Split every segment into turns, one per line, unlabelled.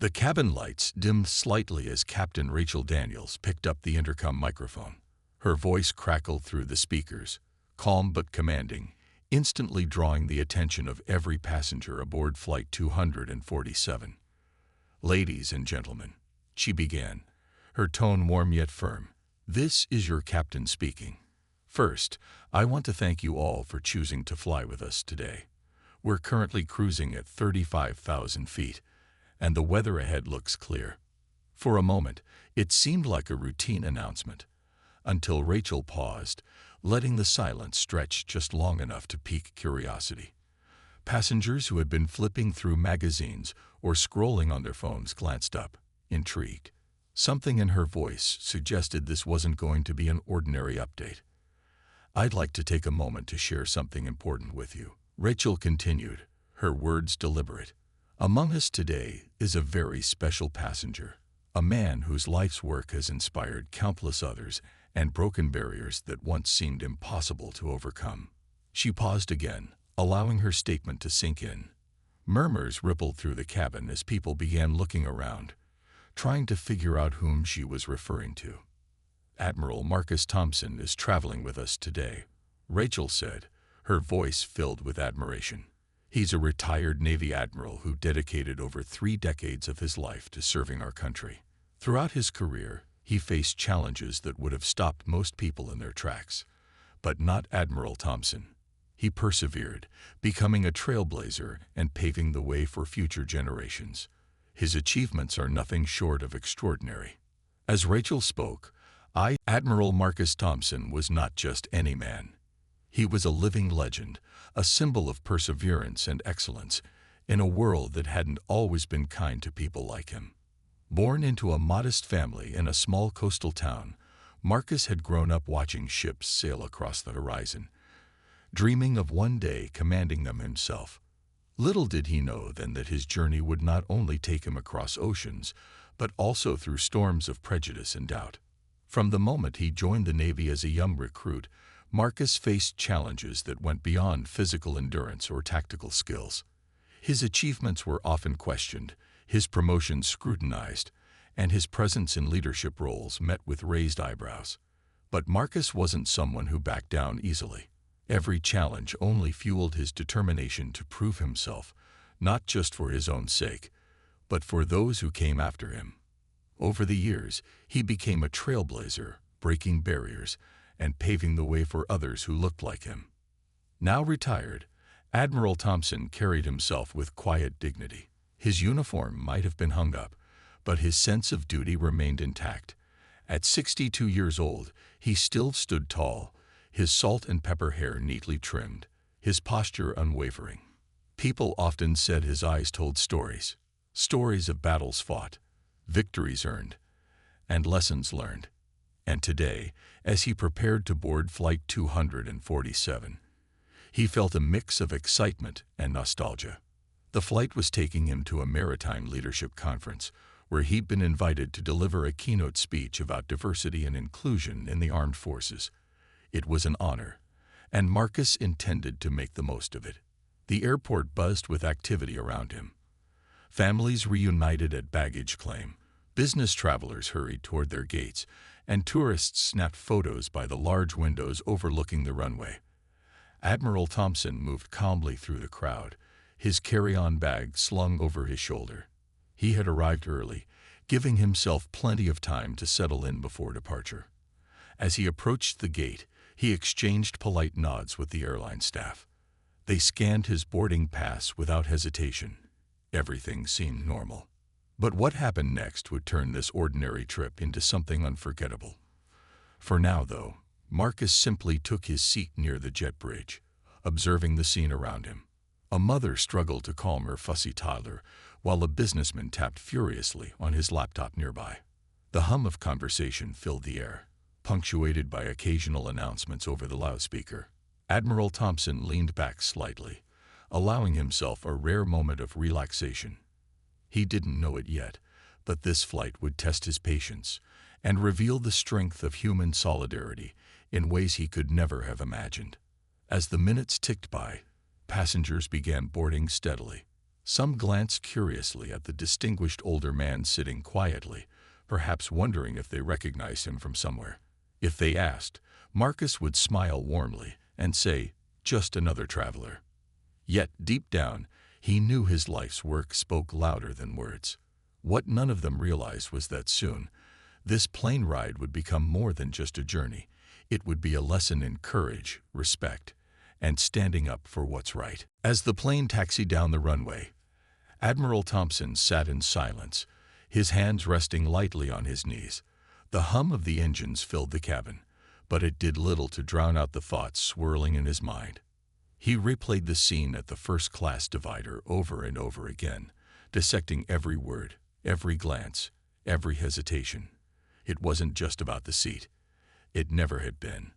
The cabin lights dimmed slightly as Captain Rachel Daniels picked up the intercom microphone. Her voice crackled through the speakers, calm but commanding, instantly drawing the attention of every passenger aboard Flight 247. "Ladies and gentlemen," she began, her tone warm yet firm, "this is your captain speaking. First, I want to thank you all for choosing to fly with us today. We're currently cruising at 35,000 feet, and the weather ahead looks clear." For a moment, it seemed like a routine announcement, until Rachel paused, letting the silence stretch just long enough to pique curiosity. Passengers who had been flipping through magazines or scrolling on their phones glanced up, intrigued. Something in her voice suggested this wasn't going to be an ordinary update. "I'd like to take a moment to share something important with you," Rachel continued, her words deliberate. "Among us today is a very special passenger, a man whose life's work has inspired countless others and broken barriers that once seemed impossible to overcome." She paused again, allowing her statement to sink in. Murmurs rippled through the cabin as people began looking around, trying to figure out whom she was referring to. "Admiral Marcus Thompson is traveling with us today," Rachel said, her voice filled with admiration. "He's a retired Navy admiral who dedicated over 3 decades of his life to serving our country. Throughout his career, he faced challenges that would have stopped most people in their tracks. But not Admiral Thompson. He persevered, becoming a trailblazer and paving the way for future generations. His achievements are nothing short of extraordinary." As Rachel spoke, Admiral Marcus Thompson was not just any man. He was a living legend, a symbol of perseverance and excellence in a world that hadn't always been kind to people like him. Born into a modest family in a small coastal town, Marcus had grown up watching ships sail across the horizon, dreaming of one day commanding them himself. Little did he know then that his journey would not only take him across oceans, but also through storms of prejudice and doubt. From the moment he joined the Navy as a young recruit, Marcus faced challenges that went beyond physical endurance or tactical skills. His achievements were often questioned, his promotions scrutinized, and his presence in leadership roles met with raised eyebrows. But Marcus wasn't someone who backed down easily. Every challenge only fueled his determination to prove himself, not just for his own sake, but for those who came after him. Over the years, he became a trailblazer, breaking barriers and paving the way for others who looked like him. Now retired, Admiral Thompson carried himself with quiet dignity. His uniform might have been hung up, but his sense of duty remained intact. At 62 years old, he still stood tall, his salt and pepper hair neatly trimmed, his posture unwavering. People often said his eyes told stories, stories of battles fought, victories earned, and lessons learned. And today, as he prepared to board Flight 247, he felt a mix of excitement and nostalgia. The flight was taking him to a maritime leadership conference, where he'd been invited to deliver a keynote speech about diversity and inclusion in the armed forces. It was an honor, and Marcus intended to make the most of it. The airport buzzed with activity around him. Families reunited at baggage claim, business travelers hurried toward their gates, and tourists snapped photos by the large windows overlooking the runway. Admiral Thompson moved calmly through the crowd, his carry-on bag slung over his shoulder. He had arrived early, giving himself plenty of time to settle in before departure. As he approached the gate, he exchanged polite nods with the airline staff. They scanned his boarding pass without hesitation. Everything seemed normal. But what happened next would turn this ordinary trip into something unforgettable. For now, though, Marcus simply took his seat near the jet bridge, observing the scene around him. A mother struggled to calm her fussy toddler, while a businessman tapped furiously on his laptop nearby. The hum of conversation filled the air, punctuated by occasional announcements over the loudspeaker. Admiral Thompson leaned back slightly, allowing himself a rare moment of relaxation. He didn't know it yet, but this flight would test his patience and reveal the strength of human solidarity in ways he could never have imagined. As the minutes ticked by, passengers began boarding steadily. Some glanced curiously at the distinguished older man sitting quietly, perhaps wondering if they recognized him from somewhere. If they asked, Marcus would smile warmly and say, "Just another traveler." Yet, deep down, he knew his life's work spoke louder than words. What none of them realized was that soon, this plane ride would become more than just a journey. It would be a lesson in courage, respect, and standing up for what's right. As the plane taxied down the runway, Admiral Thompson sat in silence, his hands resting lightly on his knees. The hum of the engines filled the cabin, but it did little to drown out the thoughts swirling in his mind. He replayed the scene at the first-class divider over and over again, dissecting every word, every glance, every hesitation. It wasn't just about the seat. It never had been.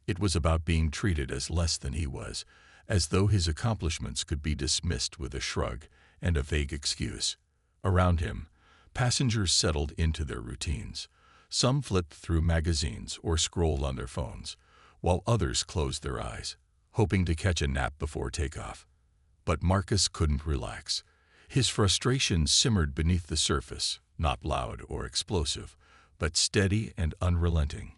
It was about being treated as less than he was, as though his accomplishments could be dismissed with a shrug and a vague excuse. Around him, passengers settled into their routines. Some flipped through magazines or scrolled on their phones, while others closed their eyes, hoping to catch a nap before takeoff. But Marcus couldn't relax. His frustration simmered beneath the surface, not loud or explosive, but steady and unrelenting.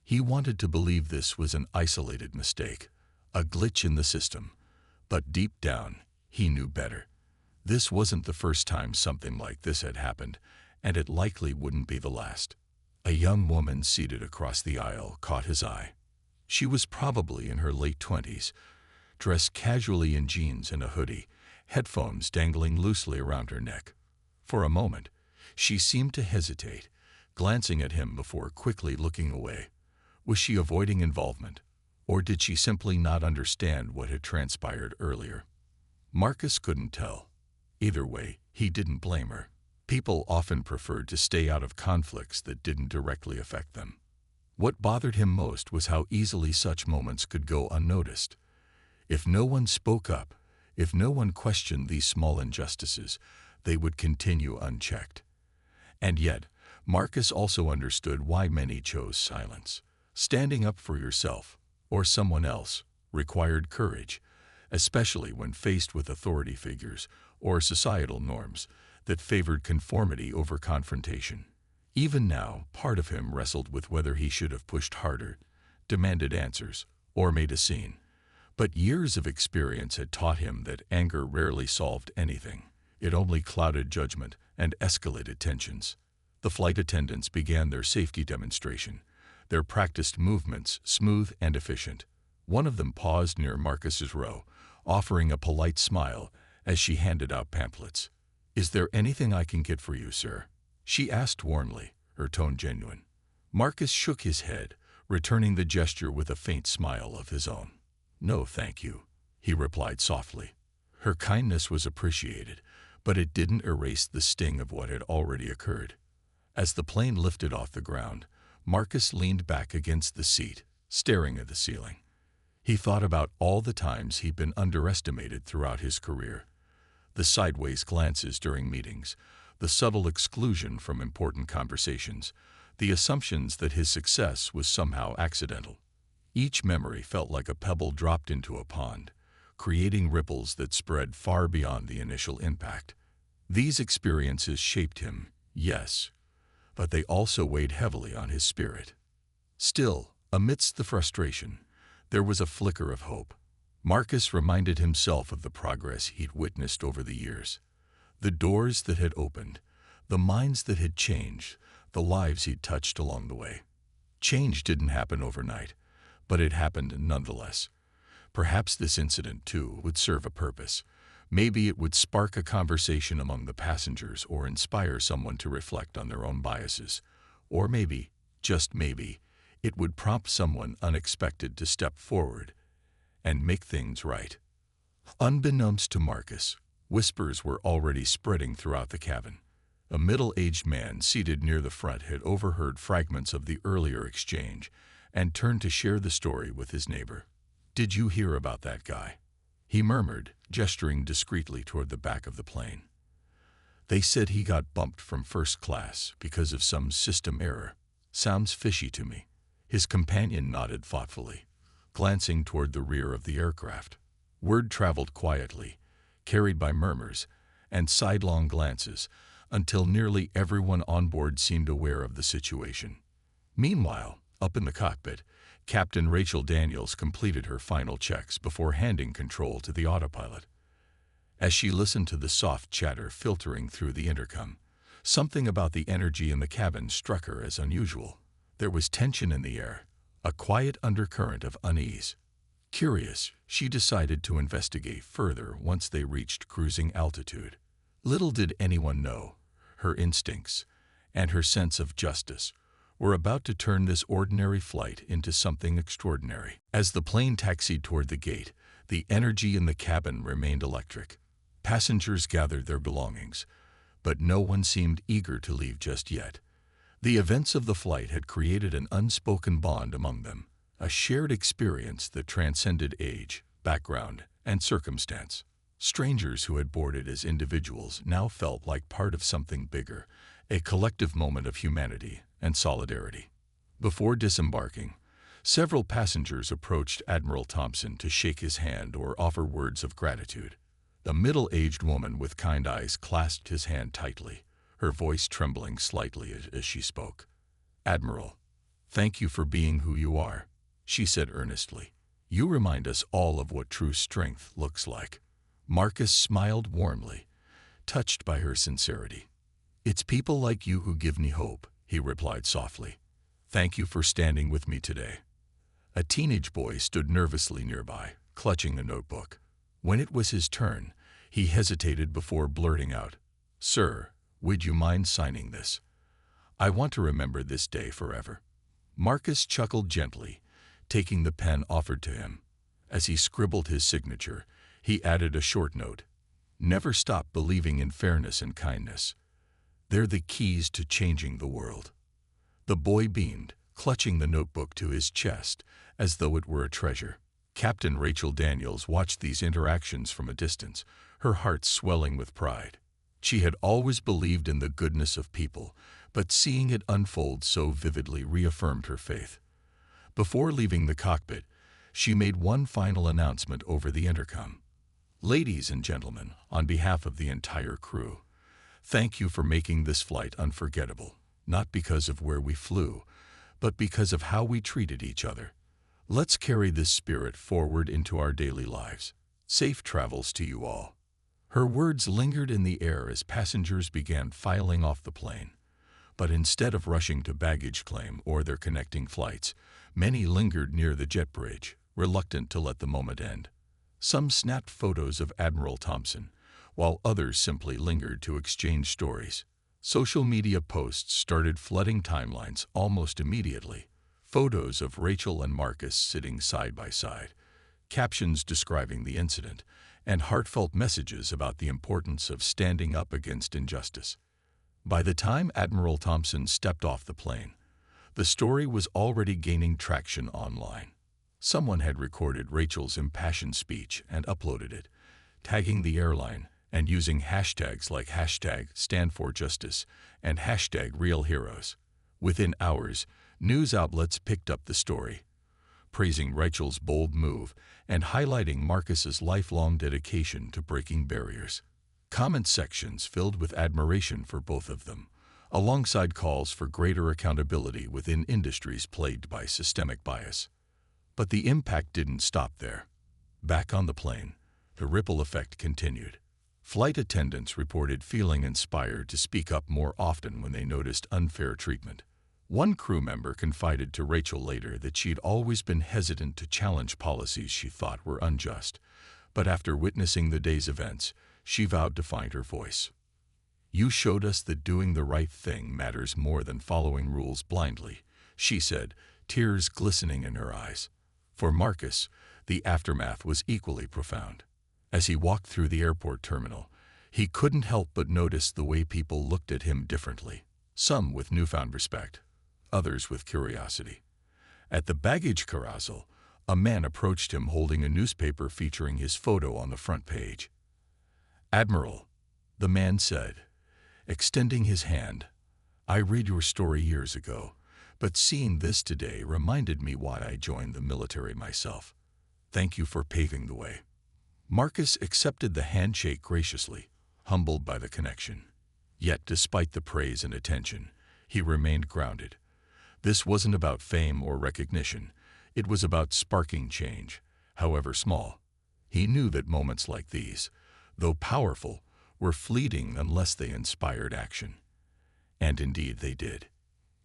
He wanted to believe this was an isolated mistake, a glitch in the system, but deep down, he knew better. This wasn't the first time something like this had happened, and it likely wouldn't be the last. A young woman seated across the aisle caught his eye. She was probably in her late 20s, dressed casually in jeans and a hoodie, headphones dangling loosely around her neck. For a moment, she seemed to hesitate, glancing at him before quickly looking away. Was she avoiding involvement, or did she simply not understand what had transpired earlier? Marcus couldn't tell. Either way, he didn't blame her. People often preferred to stay out of conflicts that didn't directly affect them. What bothered him most was how easily such moments could go unnoticed. If no one spoke up, if no one questioned these small injustices, they would continue unchecked. And yet, Marcus also understood why many chose silence. Standing up for yourself, or someone else, required courage, especially when faced with authority figures or societal norms that favored conformity over confrontation. Even now, part of him wrestled with whether he should have pushed harder, demanded answers, or made a scene. But years of experience had taught him that anger rarely solved anything. It only clouded judgment and escalated tensions. The flight attendants began their safety demonstration, their practiced movements smooth and efficient. One of them paused near Marcus's row, offering a polite smile as she handed out pamphlets. "Is there anything I can get for you, sir?" she asked warmly, her tone genuine. Marcus shook his head, returning the gesture with a faint smile of his own. "No, thank you," he replied softly. Her kindness was appreciated, but it didn't erase the sting of what had already occurred. As the plane lifted off the ground, Marcus leaned back against the seat, staring at the ceiling. He thought about all the times he'd been underestimated throughout his career. The sideways glances during meetings, the subtle exclusion from important conversations, the assumptions that his success was somehow accidental. Each memory felt like a pebble dropped into a pond, creating ripples that spread far beyond the initial impact. These experiences shaped him, yes, but they also weighed heavily on his spirit. Still, amidst the frustration, there was a flicker of hope. Marcus reminded himself of the progress he'd witnessed over the years. The doors that had opened, the minds that had changed, the lives he'd touched along the way. Change didn't happen overnight, but it happened nonetheless. Perhaps this incident, too, would serve a purpose. Maybe it would spark a conversation among the passengers or inspire someone to reflect on their own biases. Or maybe, just maybe, it would prompt someone unexpected to step forward and make things right. Unbeknownst to Marcus, whispers were already spreading throughout the cabin. A middle-aged man seated near the front had overheard fragments of the earlier exchange and turned to share the story with his neighbor. "Did you hear about that guy?" he murmured, gesturing discreetly toward the back of the plane. "They said he got bumped from first class because of some system error. Sounds fishy to me." His companion nodded thoughtfully, glancing toward the rear of the aircraft. Word traveled quietly. carried by murmurs and sidelong glances, until nearly everyone on board seemed aware of the situation. Meanwhile, up in the cockpit, Captain Rachel Daniels completed her final checks before handing control to the autopilot. As she listened to the soft chatter filtering through the intercom, something about the energy in the cabin struck her as unusual. There was tension in the air, a quiet undercurrent of unease. Curious, she decided to investigate further once they reached cruising altitude. Little did anyone know, her instincts and her sense of justice were about to turn this ordinary flight into something extraordinary. As the plane taxied toward the gate, the energy in the cabin remained electric. Passengers gathered their belongings, but no one seemed eager to leave just yet. The events of the flight had created an unspoken bond among them, a shared experience that transcended age, background, and circumstance. Strangers who had boarded as individuals now felt like part of something bigger, a collective moment of humanity and solidarity. Before disembarking, several passengers approached Admiral Thompson to shake his hand or offer words of gratitude. The middle-aged woman with kind eyes clasped his hand tightly, her voice trembling slightly as she spoke. "Admiral, thank you for being who you are," she said earnestly. "You remind us all of what true strength looks like." Marcus smiled warmly, touched by her sincerity. "It's people like you who give me hope," he replied softly. "Thank you for standing with me today." A teenage boy stood nervously nearby, clutching a notebook. When it was his turn, he hesitated before blurting out, "Sir, would you mind signing this? I want to remember this day forever." Marcus chuckled gently, taking the pen offered to him. As he scribbled his signature, he added a short note. "Never stop believing in fairness and kindness. They're the keys to changing the world." The boy beamed, clutching the notebook to his chest as though it were a treasure. Captain Rachel Daniels watched these interactions from a distance, her heart swelling with pride. She had always believed in the goodness of people, but seeing it unfold so vividly reaffirmed her faith. Before leaving the cockpit, she made one final announcement over the intercom. "Ladies and gentlemen, on behalf of the entire crew, thank you for making this flight unforgettable, not because of where we flew, but because of how we treated each other. Let's carry this spirit forward into our daily lives. Safe travels to you all." Her words lingered in the air as passengers began filing off the plane. But instead of rushing to baggage claim or their connecting flights, many lingered near the jet bridge, reluctant to let the moment end. Some snapped photos of Admiral Thompson, while others simply lingered to exchange stories. Social media posts started flooding timelines almost immediately. Photos of Rachel and Marcus sitting side by side, captions describing the incident, and heartfelt messages about the importance of standing up against injustice. By the time Admiral Thompson stepped off the plane, the story was already gaining traction online. Someone had recorded Rachel's impassioned speech and uploaded it, tagging the airline and using hashtags like #StandForJustice and #RealHeroes. Within hours, news outlets picked up the story, praising Rachel's bold move and highlighting Marcus's lifelong dedication to breaking barriers. Comment sections filled with admiration for both of them, alongside calls for greater accountability within industries plagued by systemic bias. But the impact didn't stop there. Back on the plane, the ripple effect continued. Flight attendants reported feeling inspired to speak up more often when they noticed unfair treatment. One crew member confided to Rachel later that she'd always been hesitant to challenge policies she thought were unjust, but after witnessing the day's events, she vowed to find her voice. "You showed us that doing the right thing matters more than following rules blindly," she said, tears glistening in her eyes. For Marcus, the aftermath was equally profound. As he walked through the airport terminal, he couldn't help but notice the way people looked at him differently, some with newfound respect, others with curiosity. At the baggage carousel, a man approached him holding a newspaper featuring his photo on the front page. "Admiral," the man said, extending his hand, "I read your story years ago, but seeing this today reminded me why I joined the military myself. Thank you for paving the way." Marcus accepted the handshake graciously, humbled by the connection. Yet, despite the praise and attention, he remained grounded. This wasn't about fame or recognition. It was about sparking change, however small. He knew that moments like these, though powerful, were fleeting unless they inspired action. And indeed they did.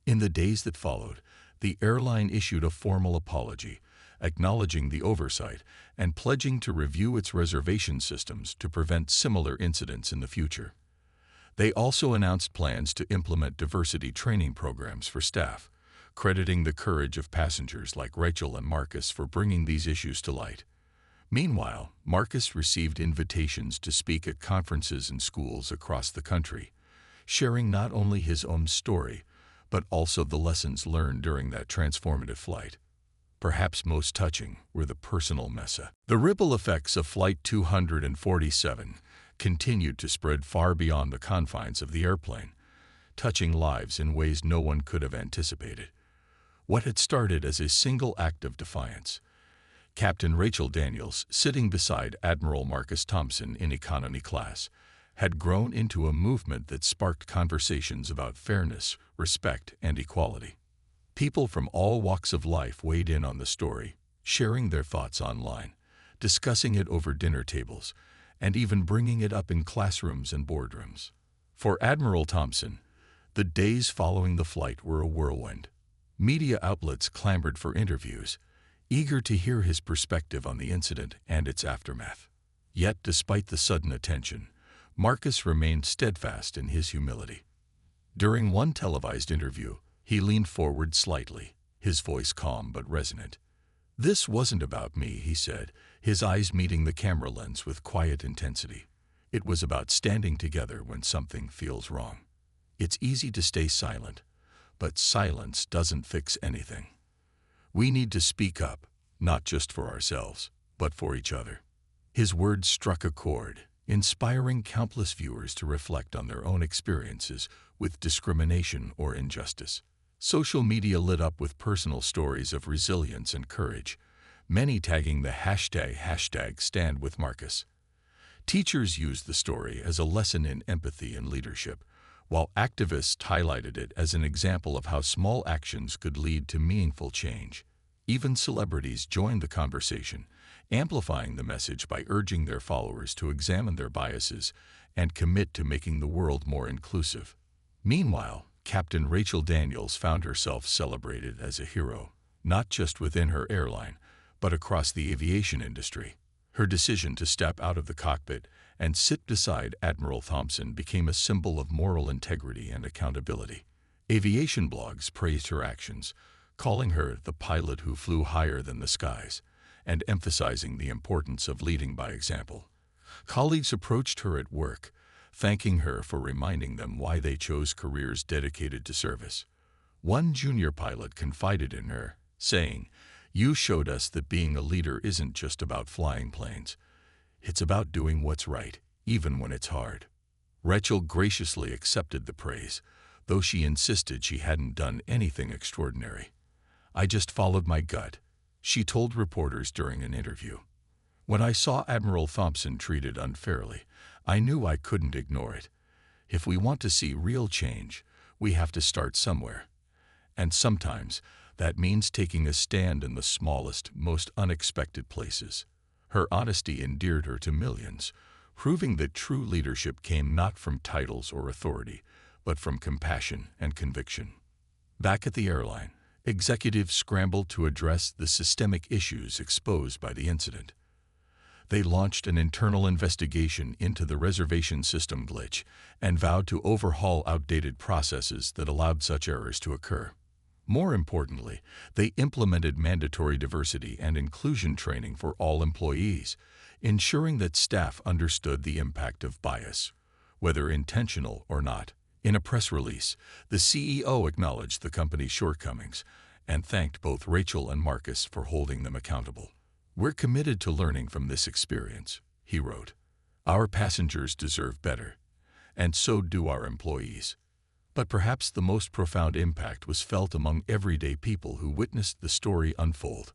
In the days that followed, the airline issued a formal apology, acknowledging the oversight and pledging to review its reservation systems to prevent similar incidents in the future. They also announced plans to implement diversity training programs for staff, crediting the courage of passengers like Rachel and Marcus for bringing these issues to light. Meanwhile, Marcus received invitations to speak at conferences and schools across the country, sharing not only his own story, but also the lessons learned during that transformative flight. Perhaps most touching were the personal messa. The ripple effects of Flight 247 continued to spread far beyond the confines of the airplane, touching lives in ways no one could have anticipated. What had started as a single act of defiance, Captain Rachel Daniels, sitting beside Admiral Marcus Thompson in economy class, had grown into a movement that sparked conversations about fairness, respect, and equality. People from all walks of life weighed in on the story, sharing their thoughts online, discussing it over dinner tables, and even bringing it up in classrooms and boardrooms. For Admiral Thompson, the days following the flight were a whirlwind. Media outlets clamored for interviews, eager to hear his perspective on the incident and its aftermath. Yet, despite the sudden attention, Marcus remained steadfast in his humility. During one televised interview, he leaned forward slightly, his voice calm but resonant. "This wasn't about me," he said, his eyes meeting the camera lens with quiet intensity. "It was about standing together when something feels wrong. It's easy to stay silent, but silence doesn't fix anything. We need to speak up, not just for ourselves, but for each other." His words struck a chord, inspiring countless viewers to reflect on their own experiences with discrimination or injustice. Social media lit up with personal stories of resilience and courage, many tagging the hashtag #StandWithMarcus. Teachers used the story as a lesson in empathy and leadership, while activists highlighted it as an example of how small actions could lead to meaningful change. Even celebrities joined the conversation, amplifying the message by urging their followers to examine their biases and commit to making the world more inclusive. Meanwhile, Captain Rachel Daniels found herself celebrated as a hero, not just within her airline, but across the aviation industry. Her decision to step out of the cockpit and sit beside Admiral Thompson became a symbol of moral integrity and accountability. Aviation blogs praised her actions, calling her the pilot who flew higher than the skies, and emphasizing the importance of leading by example. Colleagues approached her at work, thanking her for reminding them why they chose careers dedicated to service. One junior pilot confided in her, saying, "You showed us that being a leader isn't just about flying planes. It's about doing what's right, even when it's hard." Rachel graciously accepted the praise, though she insisted she hadn't done anything extraordinary. "I just followed my gut," she told reporters during an interview. "When I saw Admiral Thompson treated unfairly, I knew I couldn't ignore it. If we want to see real change, we have to start somewhere. And sometimes that means taking a stand in the smallest, most unexpected places." Her honesty endeared her to millions, proving that true leadership came not from titles or authority, but from compassion and conviction. Back at the airline, executives scrambled to address the systemic issues exposed by the incident. They launched an internal investigation into the reservation system glitch and vowed to overhaul outdated processes that allowed such errors to occur. More importantly, they implemented mandatory diversity and inclusion training for all employees, ensuring that staff understood the impact of bias, whether intentional or not. In a press release, the CEO acknowledged the company's shortcomings and thanked both Rachel and Marcus for holding them accountable. "We're committed to learning from this experience," he wrote. "Our passengers deserve better, and so do our employees." But perhaps the most profound impact was felt among everyday people who witnessed the story unfold.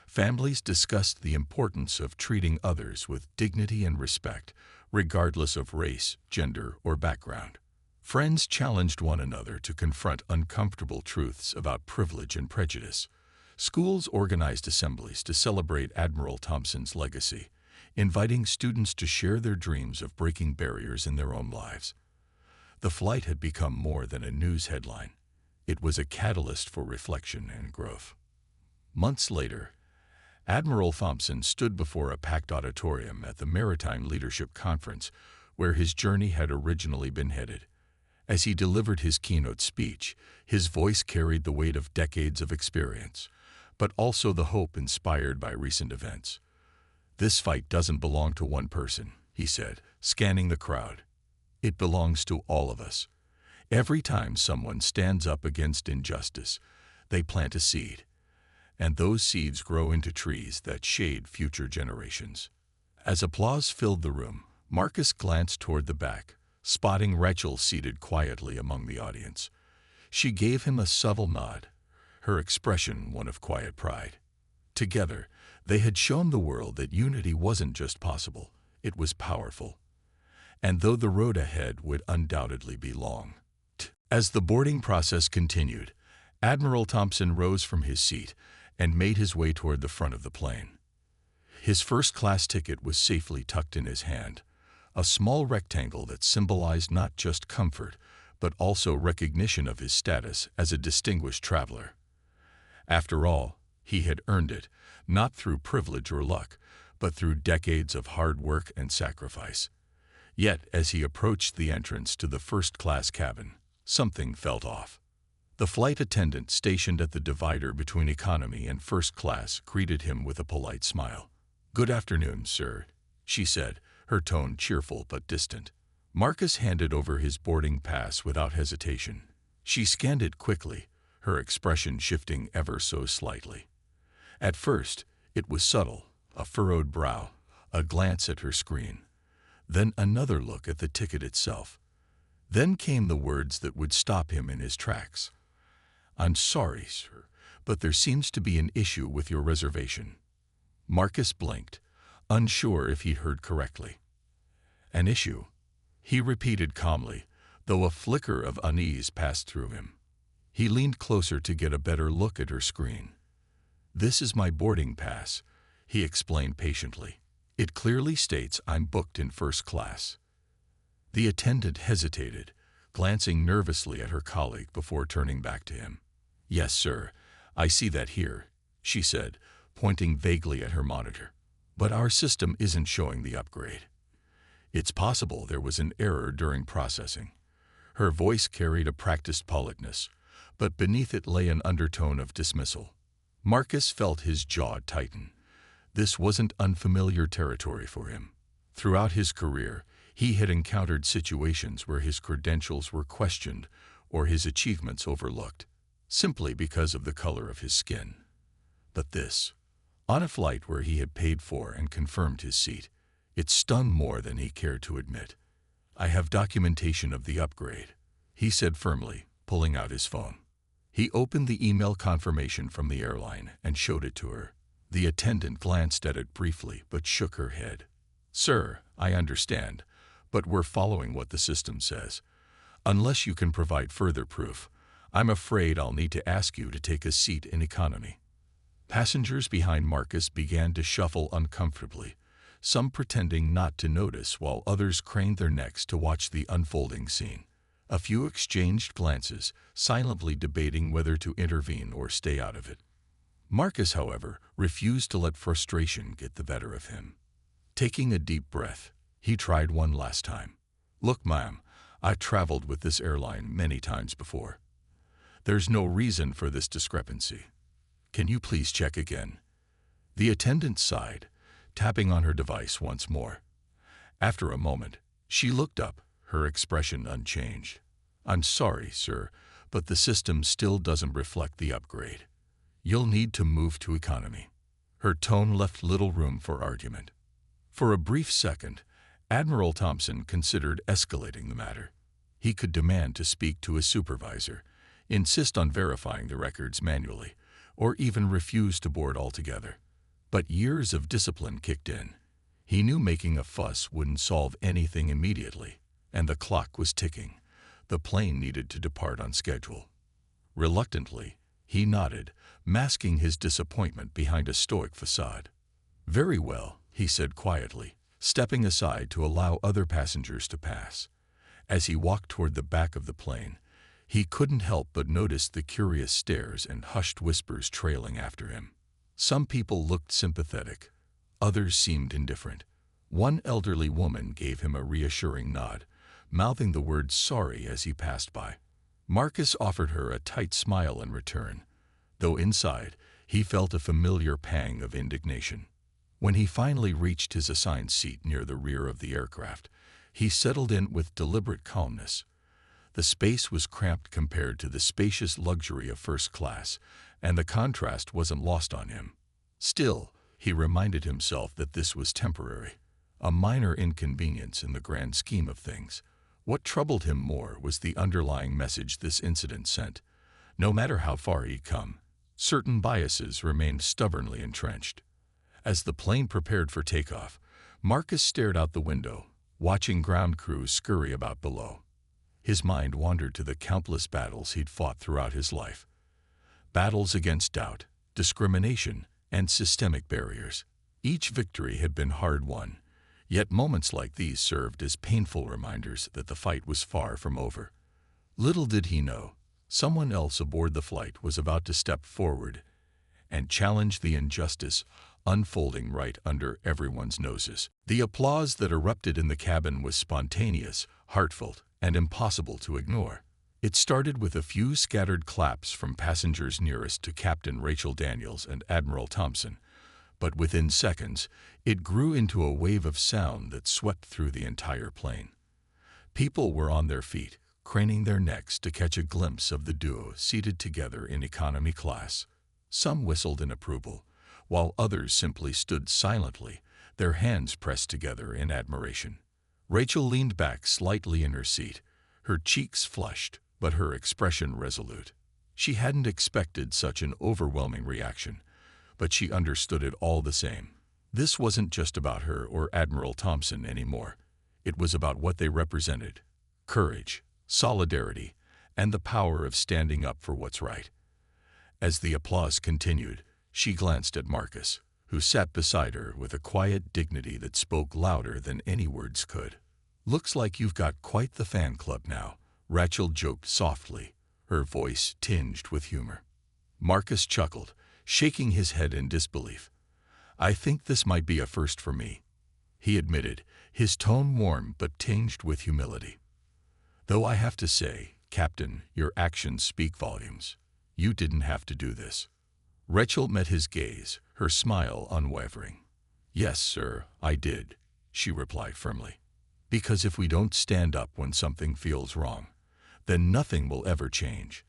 Families discussed the importance of treating others with dignity and respect, regardless of race, gender, or background. Friends challenged one another to confront uncomfortable truths about privilege and prejudice. Schools organized assemblies to celebrate Admiral Thompson's legacy, inviting students to share their dreams of breaking barriers in their own lives. The flight had become more than a news headline. It was a catalyst for reflection and growth. Months later, Admiral Thompson stood before a packed auditorium at the Maritime Leadership Conference where his journey had originally been headed. As he delivered his keynote speech, his voice carried the weight of decades of experience, but also the hope inspired by recent events. "This fight doesn't belong to one person," he said, scanning the crowd. "It belongs to all of us. Every time someone stands up against injustice, they plant a seed, and those seeds grow into trees that shade future generations." As applause filled the room, Marcus glanced toward the back, spotting Rachel seated quietly among the audience. She gave him a subtle nod, her expression one of quiet pride. Together, they had shown the world that unity wasn't just possible, it was powerful. And though the road ahead would undoubtedly be long. As the boarding process continued, Admiral Thompson rose from his seat and made his way toward the front of the plane. His first-class ticket was safely tucked in his hand, a small rectangle that symbolized not just comfort, but also recognition of his status as a distinguished traveler. After all, he had earned it, not through privilege or luck, but through decades of hard work and sacrifice. Yet, as he approached the entrance to the first-class cabin, something felt off. The flight attendant stationed at the divider between economy and first class greeted him with a polite smile. "Good afternoon, sir," she said, her tone cheerful but distant. Marcus handed over his boarding pass without hesitation. She scanned it quickly, her expression shifting ever so slightly. At first, it was subtle, a furrowed brow, a glance at her screen, then another look at the ticket itself. Then came the words that would stop him in his tracks. "I'm sorry, sir, but there seems to be an issue with your reservation." Marcus blinked, unsure if he'd heard correctly. "An issue?" he repeated calmly, though a flicker of unease passed through him. He leaned closer to get a better look at her screen. "This is my boarding pass," he explained patiently. "It clearly states I'm booked in first class." The attendant hesitated, glancing nervously at her colleague before turning back to him. "Yes, sir, I see that here," she said, pointing vaguely at her monitor. "But our system isn't showing the upgrade." It's possible there was an error during processing. Her voice carried a practiced politeness, but beneath it lay an undertone of dismissal. Marcus felt his jaw tighten. This wasn't unfamiliar territory for him. Throughout his career, he had encountered situations where his credentials were questioned or his achievements overlooked, simply because of the color of his skin. But this, on a flight where he had paid for and confirmed his seat, it stung more than he cared to admit. "I have documentation of the upgrade," he said firmly, pulling out his phone. He opened the email confirmation from the airline and showed it to her. The attendant glanced at it briefly but shook her head. "Sir, I understand, but we're following what the system says. Unless you can provide further proof, I'm afraid I'll need to ask you to take a seat in economy." Passengers behind Marcus began to shuffle uncomfortably, some pretending not to notice while others craned their necks to watch the unfolding scene. A few exchanged glances, silently debating whether to intervene or stay out of it. Marcus, however, refused to let frustration get the better of him. Taking a deep breath, he tried one last time. "Look, ma'am, I've traveled with this airline many times before. There's no reason for this discrepancy. Can you please check again?" The attendant sighed, tapping on her device once more. After a moment, she looked up, her expression unchanged. "I'm sorry, sir, but the system still doesn't reflect the upgrade. You'll need to move to economy." Her tone left little room for argument. For a brief second, Admiral Thompson considered escalating the matter. He could demand to speak to his supervisor, insist on verifying the records manually, or even refuse to board altogether. But years of discipline kicked in. He knew making a fuss wouldn't solve anything immediately, and the clock was ticking. The plane needed to depart on schedule. Reluctantly, he nodded, masking his disappointment behind a stoic facade. "Very well," he said quietly, stepping aside to allow other passengers to pass. As he walked toward the back of the plane, he couldn't help but notice the curious stares and hushed whispers trailing after him. Some people looked sympathetic. Others seemed indifferent. One elderly woman gave him a reassuring nod, mouthing the word sorry as he passed by. Marcus offered her a tight smile in return, though inside he felt a familiar pang of indignation. When he finally reached his assigned seat near the rear of the aircraft, he settled in with deliberate calmness. The space was cramped compared to the spacious luxury of first class, and the contrast wasn't lost on him. Still, he reminded himself that this was temporary, a minor inconvenience in the grand scheme of things. What troubled him more was the underlying message this incident sent. No matter how far he'd come, certain biases remained stubbornly entrenched. As the plane prepared for takeoff, Marcus stared out the window, watching ground crews scurry about below. His mind wandered to the countless battles he'd fought throughout his life. Battles against doubt, discrimination, and systemic barriers. Each victory had been hard-won, yet moments like these served as painful reminders that the fight was far from over. Little did he know, someone else aboard the flight was about to step forward and challenge the injustice unfolding right under everyone's noses. The applause that erupted in the cabin was spontaneous, heartfelt, and impossible to ignore. It started with a few scattered claps from passengers nearest to Captain Rachel Daniels and Admiral Thompson, but within seconds, it grew into a wave of sound that swept through the entire plane. People were on their feet, craning their necks to catch a glimpse of the duo seated together in economy class. Some whistled in approval, while others simply stood silently, their hands pressed together in admiration. Rachel leaned back slightly in her seat, her cheeks flushed, but her expression resolute. She hadn't expected such an overwhelming reaction, but she understood it all the same. This wasn't just about her or Admiral Thompson anymore. It was about what they represented: courage, solidarity, and the power of standing up for what's right. As the applause continued, she glanced at Marcus, who sat beside her with a quiet dignity that spoke louder than any words could. "Looks like you've got quite the fan club now," Rachel joked softly, her voice tinged with humor. Marcus chuckled, shaking his head in disbelief. "I think this might be a first for me," he admitted, his tone warm but tinged with humility. "Though I have to say, Captain, your actions speak volumes. You didn't have to do this." Rachel met his gaze, her smile unwavering. "Yes, sir, I did," she replied firmly. "Because if we don't stand up when something feels wrong, then nothing will ever change.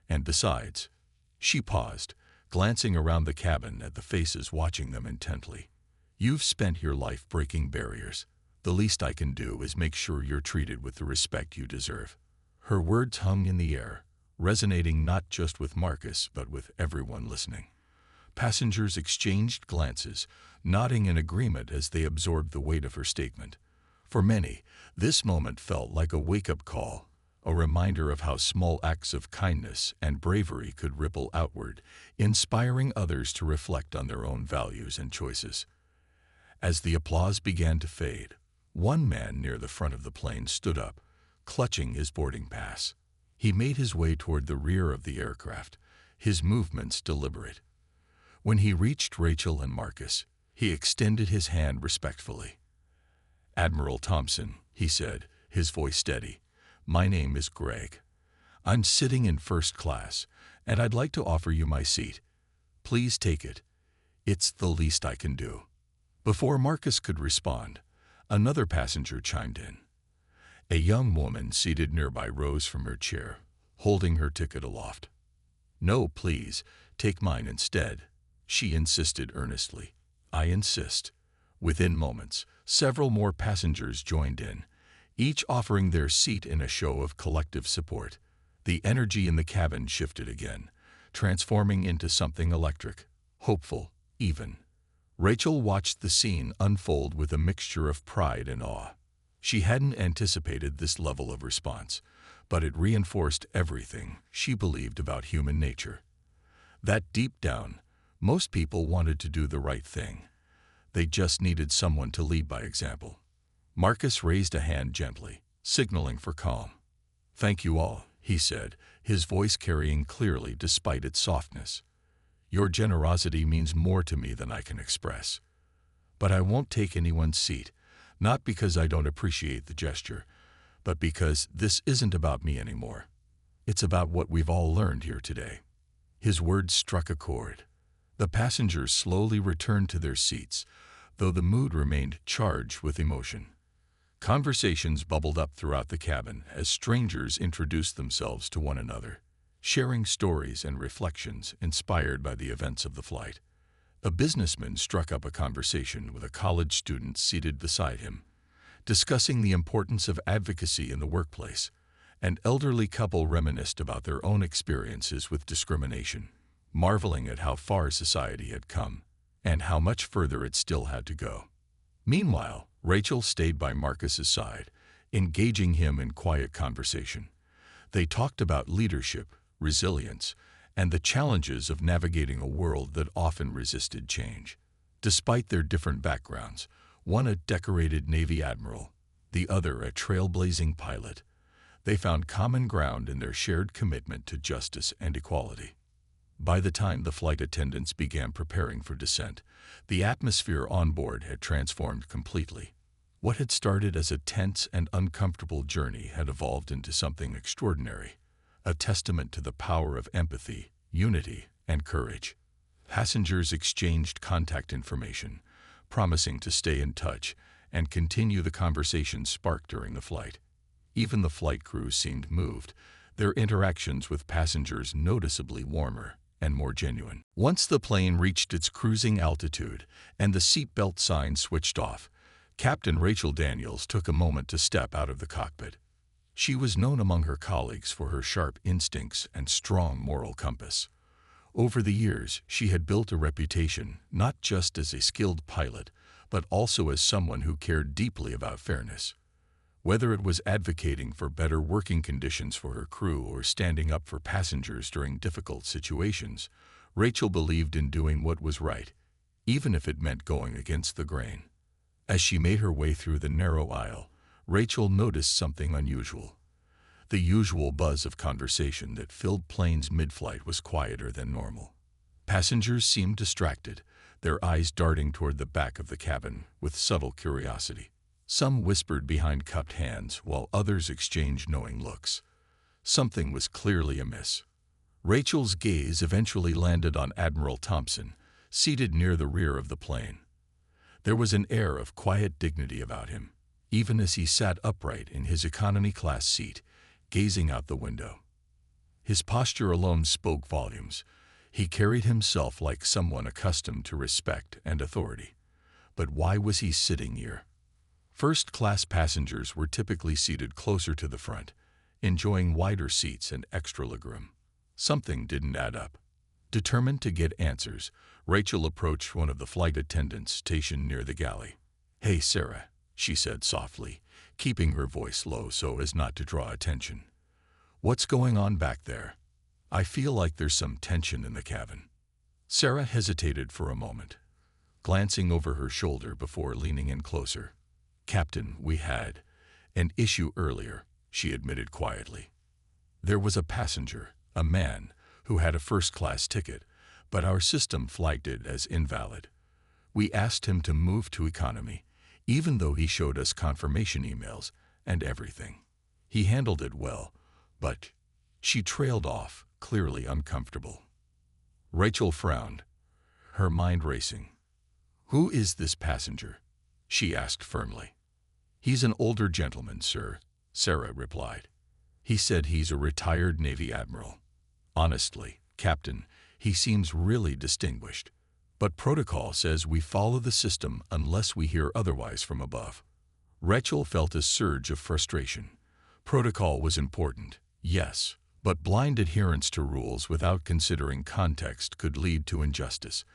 And besides," she paused, glancing around the cabin at the faces watching them intently, "you've spent your life breaking barriers. The least I can do is make sure you're treated with the respect you deserve." Her words hung in the air, resonating not just with Marcus but with everyone listening. Passengers exchanged glances, nodding in agreement as they absorbed the weight of her statement. For many, this moment felt like a wake-up call, a reminder of how small acts of kindness and bravery could ripple outward, inspiring others to reflect on their own values and choices. As the applause began to fade, one man near the front of the plane stood up, clutching his boarding pass. He made his way toward the rear of the aircraft, his movements deliberate. When he reached Rachel and Marcus, he extended his hand respectfully. "Admiral Thompson," he said, his voice steady, "my name is Greg. I'm sitting in first class, and I'd like to offer you my seat. Please take it. It's the least I can do." Before Marcus could respond, another passenger chimed in. A young woman seated nearby rose from her chair, holding her ticket aloft. "No, please, take mine instead," she insisted earnestly. "I insist." Within moments, several more passengers joined in, each offering their seat in a show of collective support. The energy in the cabin shifted again, transforming into something electric, hopeful, even. Rachel watched the scene unfold with a mixture of pride and awe. She hadn't anticipated this level of response, but it reinforced everything she believed about human nature. That deep down, most people wanted to do the right thing. They just needed someone to lead by example. Marcus raised a hand gently, signaling for calm. "Thank you all," he said, his voice carrying clearly despite its softness. "Your generosity means more to me than I can express. But I won't take anyone's seat, not because I don't appreciate the gesture, but because this isn't about me anymore. It's about what we've all learned here today." His words struck a chord. The passengers slowly returned to their seats, though the mood remained charged with emotion. Conversations bubbled up throughout the cabin as strangers introduced themselves to one another, sharing stories and reflections inspired by the events of the flight. A businessman struck up a conversation with a college student seated beside him, discussing the importance of advocacy in the workplace. An elderly couple reminisced about their own experiences with discrimination, marveling at how far society had come and how much further it still had to go. Meanwhile, Rachel stayed by Marcus's side, engaging him in quiet conversation. They talked about leadership, resilience, and the challenges of navigating a world that often resisted change. Despite their different backgrounds, one a decorated Navy admiral, the other a trailblazing pilot, they found common ground in their shared commitment to justice and equality. By the time the flight attendants began preparing for descent, the atmosphere on board had transformed completely. What had started as a tense and uncomfortable journey had evolved into something extraordinary, a testament to the power of empathy, unity, and courage. Passengers exchanged contact information, promising to stay in touch and continue the conversation sparked during the flight. Even the flight crew seemed moved, their interactions with passengers noticeably warmer and more genuine. Once the plane reached its cruising altitude and the seatbelt sign switched off, Captain Rachel Daniels took a moment to step out of the cockpit. She was known among her colleagues for her sharp instincts and strong moral compass. Over the years, she had built a reputation not just as a skilled pilot, but also as someone who cared deeply about fairness. Whether it was advocating for better working conditions for her crew or standing up for passengers during difficult situations, Rachel believed in doing what was right, even if it meant going against the grain. As she made her way through the narrow aisle, Rachel noticed something unusual. The usual buzz of conversation that filled planes mid-flight was quieter than normal. Passengers seemed distracted, their eyes darting toward the back of the cabin with subtle curiosity. Some whispered behind cupped hands, while others exchanged knowing looks. Something was clearly amiss. Rachel's gaze eventually landed on Admiral Thompson, seated near the rear of the plane. There was an air of quiet dignity about him, even as he sat upright in his economy-class seat, gazing out the window. His posture alone spoke volumes. He carried himself like someone accustomed to respect and authority. But why was he sitting here? First-class passengers were typically seated closer to the front, enjoying wider seats and extra legroom. Something didn't add up. Determined to get answers, Rachel approached one of the flight attendants stationed near the galley. "Hey, Sarah," she said softly, keeping her voice low so as not to draw attention. "What's going on back there? I feel like there's some tension in the cabin." Sarah hesitated for a moment, glancing over her shoulder before leaning in closer. "Captain, we had an issue earlier," she admitted quietly. "There was a passenger, a man, who had a first-class ticket, but our system flagged it as invalid. We asked him to move to economy, even though he showed us confirmation emails and everything. He handled it well, but..." She trailed off, clearly uncomfortable. Rachel frowned, her mind racing. "Who is this passenger?" she asked firmly. "He's an older gentleman, sir," Sarah replied. "He said he's a retired Navy admiral. Honestly, Captain, he seems really distinguished. But protocol says we follow the system unless we hear otherwise from above." Rachel felt a surge of frustration. Protocol was important, yes, but blind adherence to rules without considering context could lead to injustice,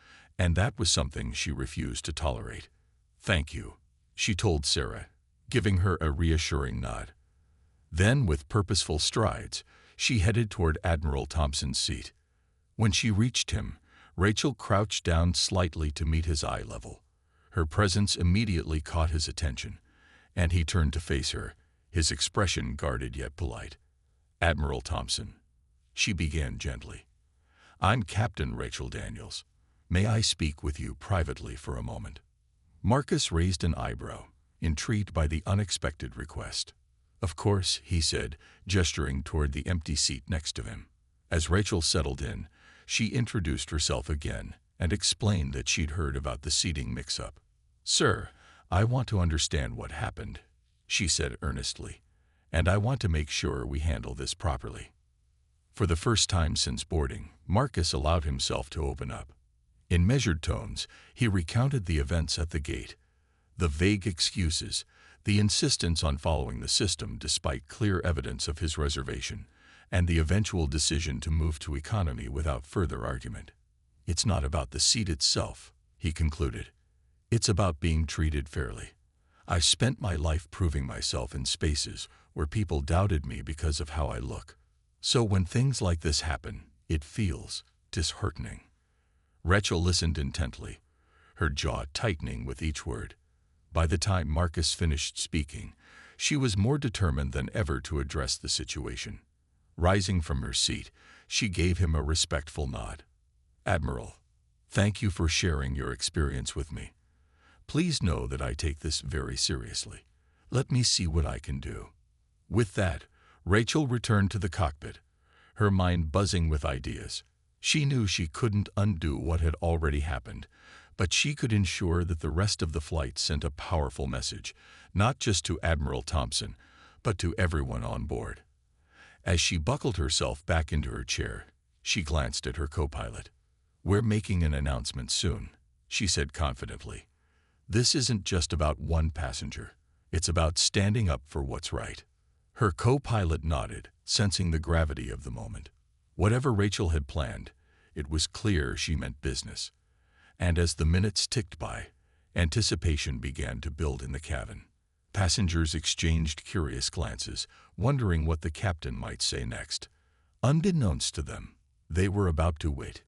and that was something she refused to tolerate. "Thank you," she told Sarah, giving her a reassuring nod. Then, with purposeful strides, she headed toward Admiral Thompson's seat. When she reached him, Rachel crouched down slightly to meet his eye level. Her presence immediately caught his attention, and he turned to face her, his expression guarded yet polite. "Admiral Thompson," she began gently. "I'm Captain Rachel Daniels. May I speak with you privately for a moment?" Marcus raised an eyebrow, intrigued by the unexpected request. "Of course," he said, gesturing toward the empty seat next to him. As Rachel settled in, she introduced herself again and explained that she'd heard about the seating mix-up. "Sir, I want to understand what happened," she said earnestly, "and I want to make sure we handle this properly." For the first time since boarding, Marcus allowed himself to open up. In measured tones, he recounted the events at the gate, the vague excuses, the insistence on following the system despite clear evidence of his reservation, and the eventual decision to move to economy without further argument. "It's not about the seat itself," he concluded. "It's about being treated fairly. I've spent my life proving myself in spaces where people doubted me because of how I look. So when things like this happen, it feels disheartening." Rachel listened intently, her jaw tightening with each word. By the time Marcus finished speaking, she was more determined than ever to address the situation. Rising from her seat, she gave him a respectful nod. "Admiral, thank you for sharing your experience with me. Please know that I take this very seriously. Let me see what I can do." With that, Rachel returned to the cockpit, her mind buzzing with ideas. She knew she couldn't undo what had already happened, but she could ensure that the rest of the flight sent a powerful message, not just to Admiral Thompson, but to everyone on board. As she buckled herself back into her chair, she glanced at her co-pilot. "We're making an announcement soon," she said confidently. "This isn't just about one passenger. It's about standing up for what's right." Her co-pilot nodded, sensing the gravity of the moment. Whatever Rachel had planned, it was clear she meant business. And as the minutes ticked by, anticipation began to build in the cabin. Passengers exchanged curious glances, wondering what the captain might say next. Unbeknownst to them, they were about to wait